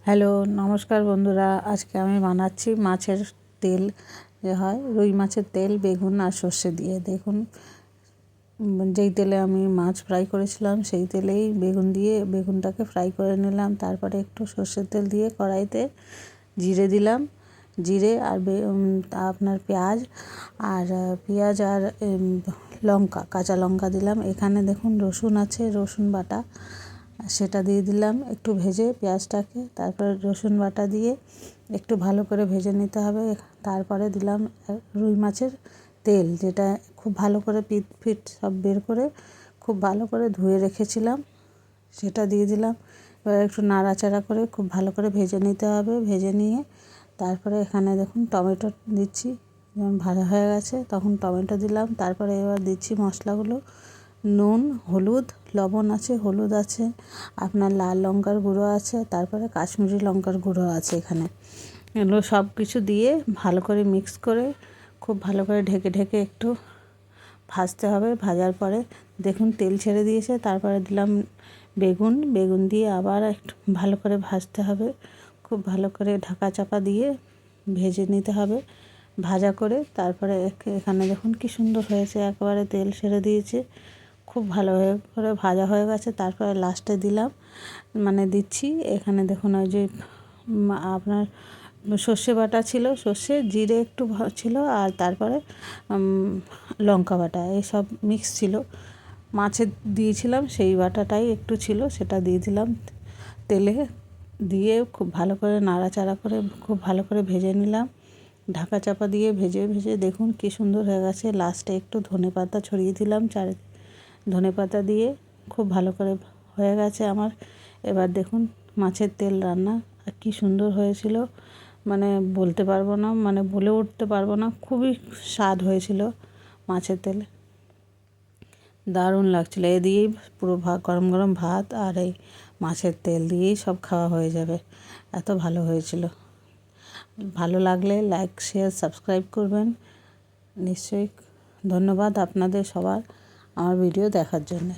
Hello, নমস্কার বন্ধুরা। আজকে আমি বানাচ্ছি মাছের তেল, যে হয় রুই মাছের তেল, বেগুন আর সর্ষে দিয়ে। দেখুন, যেই তেলে আমি মাছ ফ্রাই করেছিলাম সেই তেলেই বেগুন দিয়ে বেগুনটাকে ফ্রাই করে নিলাম। তারপরে একটু সর্ষের তেল দিয়ে কড়াইতে জিরে দিলাম, জিরে আর আপনার পেঁয়াজ আর লঙ্কা, কাঁচা লঙ্কা দিলাম। এখানে দেখুন রসুন আছে, রসুন বাটা, সেটা দিয়ে দিলাম একটু ভেজে পেঁয়াজটাকে। তারপরে রসুন বাটা দিয়ে একটু ভালো করে ভেজে নিতে হবে। তারপরে দিলাম রুই মাছের তেল, যেটা খুব ভালো করে পিট সব বের করে খুব ভালো করে ধুয়ে রেখেছিলাম, সেটা দিয়ে দিলাম। এবার একটু নাড়াচাড়া করে খুব ভালো করে ভেজে নিতে হবে। ভেজে নিয়ে তারপরে এখানে দেখুন টমেটো দিচ্ছি, যখন ভাজা হয়ে গেছে তখন টমেটো দিলাম। তারপরে এবার দিচ্ছি মশলাগুলো, নুন, হলুদ, লবণ আছে, হলুদ আছে, আপনার লাল লঙ্কার গুঁড়ো আছে, তারপরে কাশ্মীরি লঙ্কার গুঁড়ো আছে। এখানে এগুলো সব কিছু দিয়ে ভালো করে মিক্স করে খুব ভালো করে ঢেকে ঢেকে একটু ভাজতে হবে। ভাজার পরে দেখুন তেল ছেড়ে দিয়েছে। তারপরে দিলাম বেগুন দিয়ে আবার একটু ভালো করে ভাজতে হবে। খুব ভালো করে ঢাকা চাপা দিয়ে ভেজে নিতে হবে ভাজা করে। তারপরে এখানে দেখুন কি সুন্দর হয়েছে, একেবারে তেল ছেড়ে দিয়েছে, খুব ভালো করে ভাজা হয়ে গেছে। তারপরে লাস্টে দিচ্ছি এখানে দেখুন ওই যে আপনার সর্ষে বাটা ছিল, সর্ষে জিরে একটু ছিল, আর তারপরে লঙ্কা বাটা, এইসব মিক্স ছিল। মাছে দিয়েছিলাম সেই বাটাটাই একটু ছিল, সেটা দিয়ে দিলাম তেলে দিয়ে খুব ভালো করে নাড়াচাড়া করে খুব ভালো করে ভেজে নিলাম। ঢাকা চাপা দিয়ে ভেজে ভেজে দেখুন কি সুন্দর হয়ে গেছে। লাস্টে একটু ধনেপাতা ছড়িয়ে দিলাম, ধনেপাতা দিয়ে খুব ভালো করে হয়ে গেছে আমার। এবার দেখুন মাছের তেল রান্না আর কি সুন্দর হয়েছিল, বলতে পারবো না, বলে উঠতে পারবো না। খুবই স্বাদ হয়েছিল মাছের তেলে, দারুণ লাগছিল। এ দিয়েই পুরো গরম গরম ভাত আর এই মাছের তেল দিয়েই সব খাওয়া হয়ে যাবে, এত ভালো হয়েছিল। ভালো লাগলে লাইক, শেয়ার, সাবস্ক্রাইব করবেন নিশ্চয়ই। ধন্যবাদ আপনাদের সবার আমার ভিডিও দেখার জন্য।